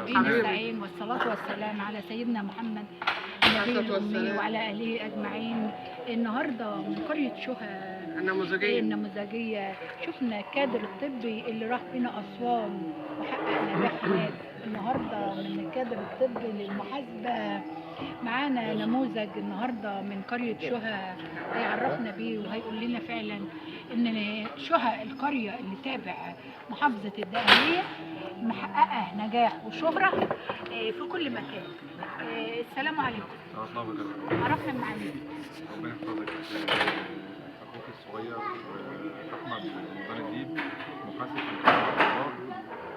الطيبين السعيد، والصلاة والسلام على سيدنا محمد النبي الأمي وعلى آله أجمعين. النهارده من قرية شهى النموذجية شفنا الكادر الطبي اللي راح بينا أسوان وحقق نجاح هناك. النهارده من الكادر الطبي للمحاسبة معانا نموذج النهارده من قرية شهى هيعرفنا بيه وهيقول لنا فعلا ان شهى القرية اللي تابع محافظة الدقهلية محققة نجاح وشهرة في كل مكان. السلام عليكم. عرفنا معانا. ربنا يحفظك. اخوك الصغير احمد رمضان الديب، محاسب في القطاع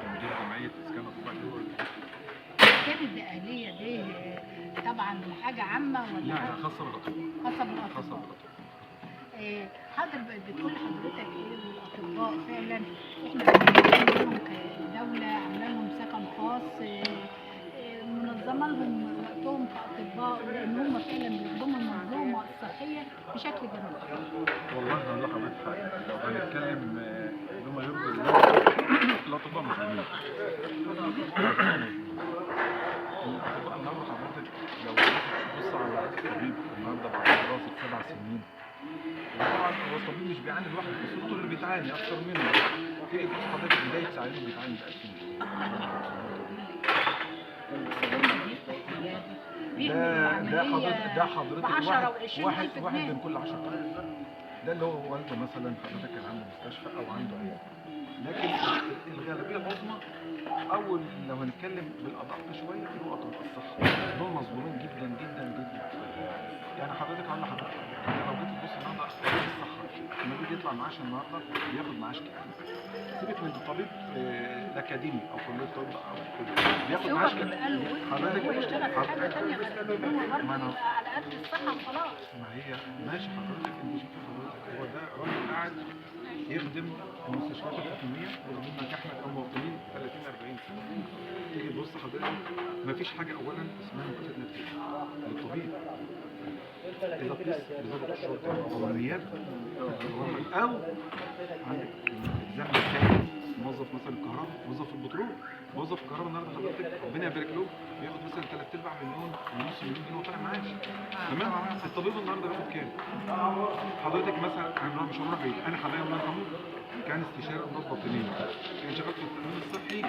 ومدير جمعيه اسكان الطبيعي. اسكان الدقهلية دي طبعا حاجة عامة ولا لا خاصة بالاطباء. خاصة بالاطباء. حضرتك بتقول لحضرتك ايه الاطباء فعلا احنا بنعملهم كدولة عامله لهم سكن خاص منظمه لهم وقتهم كاطباء لان هم فعلا بيخدموا المنظومه الصحيه بشكل جميل. والله هقول لحضرتك حاجه، لو هنتكلم بما يرضي الله الاطباء مظلومين. الاطباء النهارده حضرتك لو تبص على الطبيب النهارده بعد دراسه 7 سنين، وطبعا هو الطبيب مش بيعاني لوحده، بس هو اللي بيتعاني اكتر منه. تيجي تبص حضرتك بدايه ساعتين بيتعاني ب 2000. ده حضرتك واحد من كل 10. ده اللي هو والده مثلا حضرتك كان عنده مستشفى او عنده عياده. لكن الغالبيه العظمى اول لو هنتكلم بالادق شويه هو اطباء الصحه، دول مظلومين جدا جدا جدا. يعني حضرتك هقول لحضرتك انت لو جيت تبص النهارده طبيب الصحه لما بيجي يطلع معاش النهارده بياخد معاش كام؟ سيبك من الطبيب الاكاديمي او كليه الطب او كده بياخد معاش كام؟ حضرتك هو يشتغل في حاجه ثانيه غير هو برضه على قد الصحه وخلاص. ما هي ماشي حضرتك، انت شوف حضرتك هو ده راجل قاعد يخدم المستشفيات الحكوميه ويخدمنا احنا كمواطنين 30 40 سنه. تيجي تبص حضرتك مفيش حاجه اولا اسمها مكافاه نفسيه للطبيب. اذا قيس بزاد الشرطه والعمليات او عندك الزمن الثاني موظف مثلا الكهرباء، موظف البترول، موظف الكهرباء النهارده حضرتك ربنا يبارك له بياخد مثلا 3/4 مليون ونص مليون جنيه وطالع معاش. تمام؟ الطبيب النهارده بياخد كام؟ حضرتك مثلا انا مش هروح بعيد، انا حاليا الله يرحمه كان استشاري امراض باطنيه، كان شغال في التامين الصحي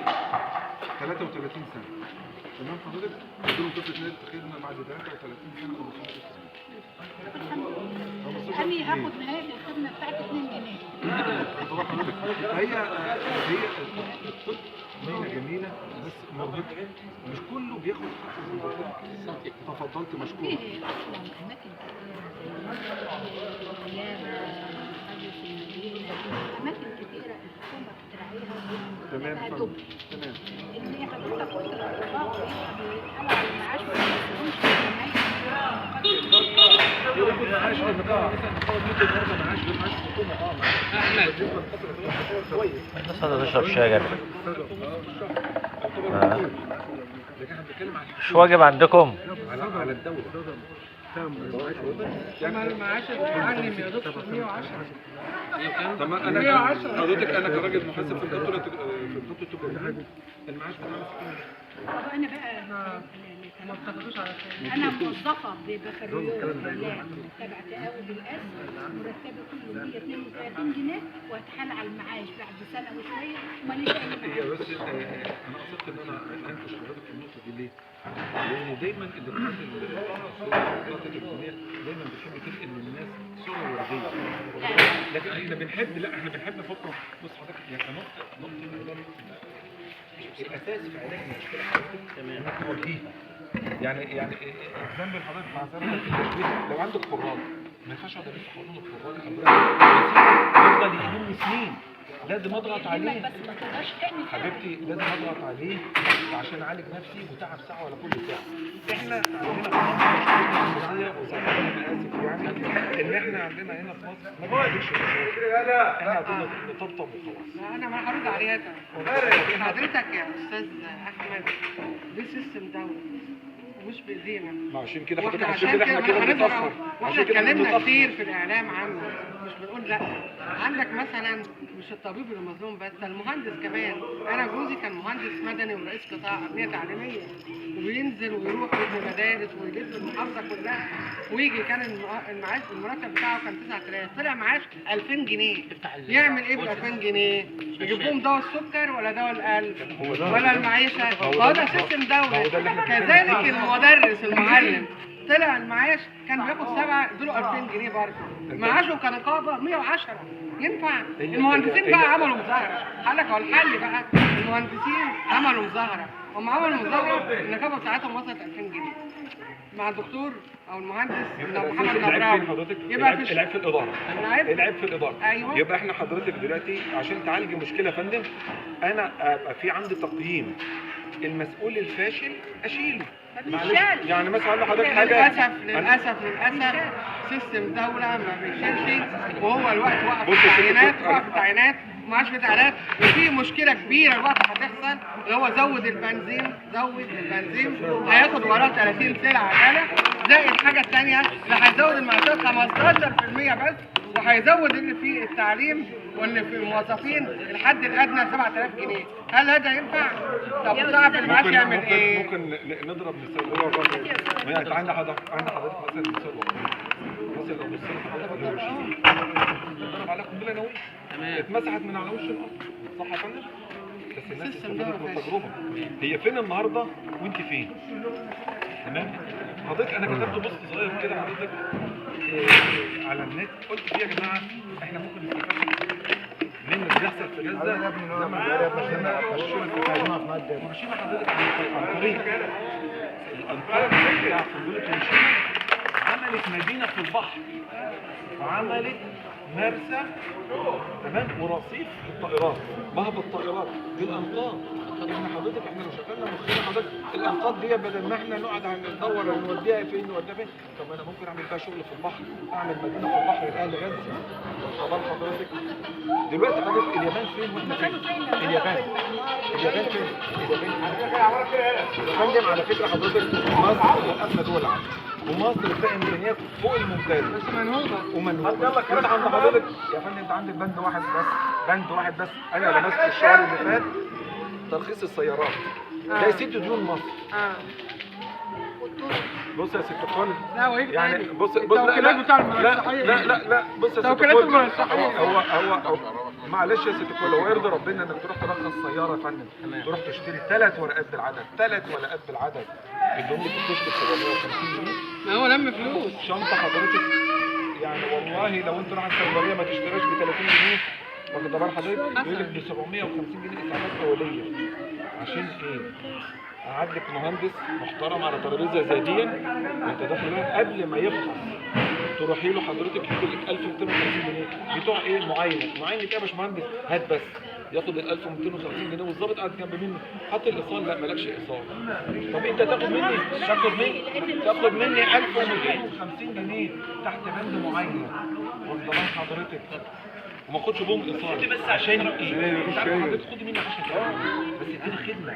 33 سنه. تمام حضرتك؟ بدون طفل نادي خدمه بعد 33 سنه 15 سنه. أني هاخد نهاية الخدمة بتاعتي 2 جنيه. طبعا حضرتك هي الطب مهنة جميلة بس مرهقة، مش كله بياخد حقه زي ما حضرتك تفضلت مشكور. في أصلا أماكن أماكن كتيرة الحكومة بتراعيها. تمام تمام. اللي حضرتك قلت الأطباء بيتحالوا على المعاش وما بياخدوش الناس هتشرب شاي جنبي. مش واجب عندكم؟ على الدولة المعاش المعلم يا دكتور 110. طب انا حضرتك انا كراجل محاسب في الدكتور التجاري المعاش بتاعنا 60 جنيه. طب انا بقى ما بتاخدوش على كده. انا موظفه ببكالوريوس تبع تقاوي القسم، مرتبه كل 132 جنيه واتحال على المعاش بعد سنه وشويه وماليش اي معاش. بس انا قصدت ان انا انكش حضرتك في النقطه دي ليه؟ لان دايما الاتحاد الدوليه دايما بتحب تنقل للناس صوره ورديه. لكن احنا بنحب نفكر. بص حضرتك يعني نقطه الاساس في علاج المشكله حضرتك تمام توجيهها. يعني الذنب اللي حضرتك مع التشويه لو عندك قراد ما ينفعش اقعد الف حوالين القراد يفضل يقلمني سنين، لازم اضغط عليه. بس ما تقدرش تعمل حبيبتي لازم اضغط عليه عشان اعالج نفسي وتعب ساعه ولا كل ساعه. احنا عندنا في مصر وزي ما انا اسف يعني ان احنا عندنا هنا في مصر ما بنعالجش احنا عايزين نطبطب وخلاص. انا ما هرد عليها حضرتك يا استاذ احمد، دي سيستم دولي ومش بايدينا. ما عشان كده حضرتك عشان كده احنا اتكلمنا كتير في الاعلام عنه، مش بنقول لا. عندك مثلا مش الطبيب اللي مظلوم بس، ده المهندس كمان. انا جوزي كان مهندس مدني ورئيس قطاع ابنيه تعليميه، وبينزل ويروح يبني مدارس ويلف المحافظه كلها ويجي. كان المعاش المرتب بتاعه كان 9000، طلع معاش 2000 جنيه. يعمل ايه ب 2000 جنيه؟ يجيب لهم دواء السكر ولا دواء القلب ولا المعيشه؟ هو ده سيستم دوله. كذلك المدرس المعلم طلع المعاش كان بياخد 7 ادوا 2000 جنيه برضه، معاشه كنقابه 110. ينفع؟ المهندسين بقى عملوا مظاهره، قال لك هو الحل بقى. المهندسين عملوا مظاهره، هم عملوا مظاهره النقابه بتاعتهم وصلت 2000 جنيه مع الدكتور او المهندس محمد نبراوي. يبقى في العيب في الاداره. العيب في الاداره. ايوه. يبقى احنا حضرتك دلوقتي عشان تعالج المشكله يا فندم، انا ابقى في عندي تقييم المسؤول الفاشل اشيله. معلش يعني مثلا اقول لحضرتك حاجه، للاسف سيستم دوله ما بيشيلش، وهو الوقت وقف تعيينات ومعاش في تعيينات. وفي مشكله كبيره الوقت هتحصل اللي هو زود البنزين هياخد وراه 30 سلعه غلا، زائد الحاجه الثانيه اللي هيزود المعاشات 15% بس، وهيزود اللي في التعليم واللي في الموظفين الحد الادنى 7000 جنيه. هل هذا ينفع؟ طب ضعف المعاش يعمل ايه؟ ممكن نضرب مثال هو الراجل. يعني عند حضرتك مثلا مثال مثلا لو بصيت حضرتك هيروشيما ضرب عليها قنبله نوويه اتمسحت من على وش الارض، صح يا فندم؟ بس الناس استفادت من التجربه. هي فين النهارده وانت فين؟ تمام؟ حضرتك انا كتبت بوست صغير كده حضرتك على النت، قلت فيه يا جماعه احنا ممكن نستفاد من اللي بيحصل في غزه لما هيروشيما حضرتك عن طريق الانقاذ بتاع قنبله هيروشيما عملت مدينه في البحر، وعملت مرسى تمام ورصيف الطائرات، مهبط الطائرات بالانقاض. احنا حضرتك لو شغلنا مخنا حضرتك الانقاض دي بدل ما احنا نقعد ندور نوديها فين طب انا ممكن اعمل فيها شغل في البحر، اعمل مدينه في البحر لاهل غزه. خبر حضرتك دلوقتي حضرتك اليابان فين واحنا فين؟ اليابان فين؟ اليابان على فكره حضرتك مصر من اغنى دول العالم، ومصر فيها امكانيات فوق الممتازه بس ومنهوبه. يلا كده عند حضرتك يا فندم انت عندك بند واحد بس انا لمست الشهر اللي فات ترخيص السيارات ده 6 ديون مصر. بص يا ست الكل يعني بص لا بص يا ست الكل هو معلش يا ست الكل، هو يرضي ربنا انك تروح ترخص سياره يا فندم، تروح تشتري 3 ورقات بالعدد يدوم لك الكشك ب 750 جنيه. ما هو لم فلوس شنطه حضرتك يعني والله لو انت رايح الصيدليه ما تشتريش ب 30 جنيه واخد بال حضرتك، يقول لك ب 750 جنيه اسعافات اوليه. عشان ايه؟ قعد لك مهندس محترم على ترابيزه زي دي وانت داخل قبل ما يفحص تروحي له حضرتك يقول لك 1250 جنيه بتوع ايه؟ معاينه ايه يا باشمهندس؟ هات بس ياخد ال 1250 جنيه والظابط قاعد جنب مني حط الايصال، لا مالكش ايصال. طب انت تاخد مني 1250 جنيه تحت بند معين واخد بال حضرتك وما اخدش بهم ايصال عشان ايه؟ حضرتك خدي مني 10 بس اديني خدمه،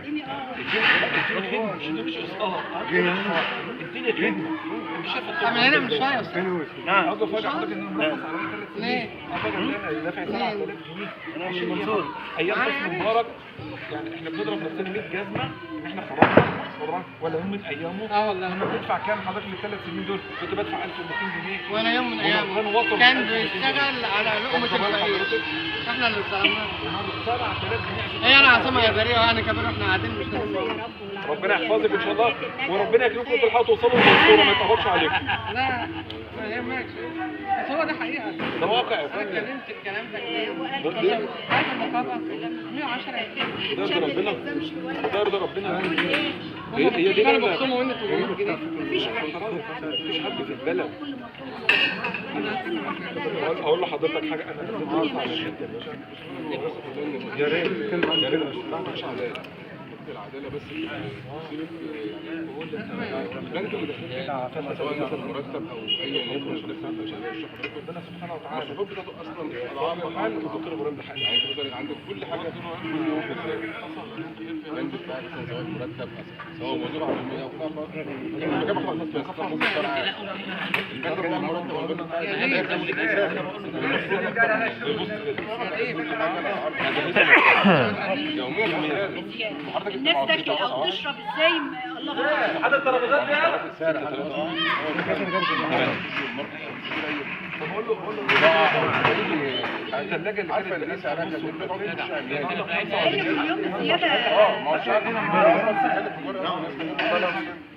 مش ايصال، اديني خدمه. مش شايف اعمل هنا مش شايف نعم اقدر افاجئ حضرتك ان انا مرخص على 3 سنين. ليه؟ افاجئ ان انا دافع 7000 جنيه. انا مش منصور ايام حسني مبارك يعني احنا بنضرب نفسنا 100 جزمه ان احنا خرجنا ولا يوم من ايامه. والله لما بتدفع كام حضرتك في ال3 سنين دول؟ كنت بدفع 1200 جنيه ولا يوم من ايامه كان بيشتغل على لقمه الفقير. احنا اللي ظلمناه 7000 جنيه. هي انا عاصمه اداريه يعني كمان احنا قاعدين مش ربنا يحفظك ان شاء الله وربنا يكرمكم تلحقوا توصلوا للمنصوره ما يتقبضش عليكم. لا ما يهمكش بس هو ده حقيقه، ده واقع يا انا فندم. اتكلمت الكلام ده كتير. عايز النقابه 110 ده يرضي ربنا. هي دي اللي بخصموا منك 300 جنيه. مفيش حد في البلد. اقول لحضرتك حاجه، انا نزلت على النت يا باشا يا ريت مش عداله العداله بس انتوا اللي داخلين كده على فكره سواء مثلا مرتب او اي حاجه مش ربنا سبحانه وتعالى الشباب بتاعته اصلا محل ودكتور ابراهيم ده حق يعني عندك كل حاجه البند بتاعي مثلا سواء مرتب سواء موظف على المية او فقط انا كده بخلص بس ممكن البند بتاع المرتب او البند بتاع الناس تاكل او تشرب ازاي الله اعلم. حد الترابيزات فيها السعر بقول له الثلاجه اللي عارفه اللي سعرها كام اليوم الزياده ما هو الشعب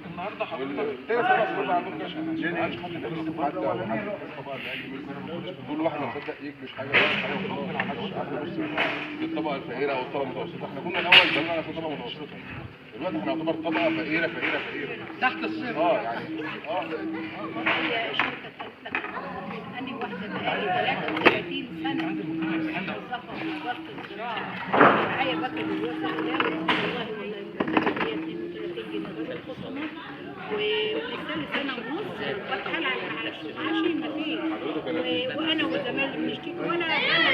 النهارده حضرتك عندهم كاش عشان عايش حد يدرس حد او حد كل واحد ما صدق يكبش حاجه ممكن على الطبقه الفقيره او الطبقه المتوسطه. احنا كنا الاول زمان في طبقه متوسطه، دلوقتي احنا نعتبر طبقه فقيره تحت الصفر. يعني هي شركه اني واحده بقالي 33 سنه موظفه في وزاره الزراعه معايا بكالوريوس والله هي 32 جنيه غير الخصومات ولسه سنه ونص بتحال على عشان ما فيش وانا وزمايلي بنشتكي ولا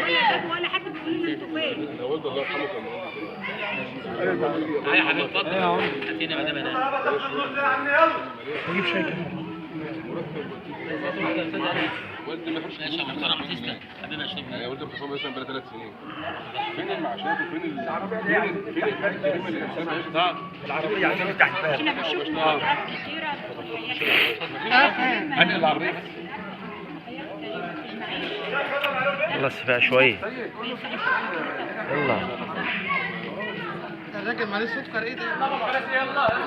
جاب ولا حد بيقول لنا انتوا فين. انا والد الله يرحمه كان يا حبيبي اتفضل هاتينا مدام انا نجيب شاي كمان. والدي ما يحبش ماشي محترم تسلم حبيبي اشرب يعني والدي مخصوص مثلا بقى 3 سنين. فين المعاشات وفين فين الحاجات الكريمه اللي الانسان بيعيشها؟ العربية عشان تحت باب. احنا بنشوف مبادرات كتيره في الحياه انا العربيه بس خلص بقى شوية. يلا الراجل معلش سكر ايه ده؟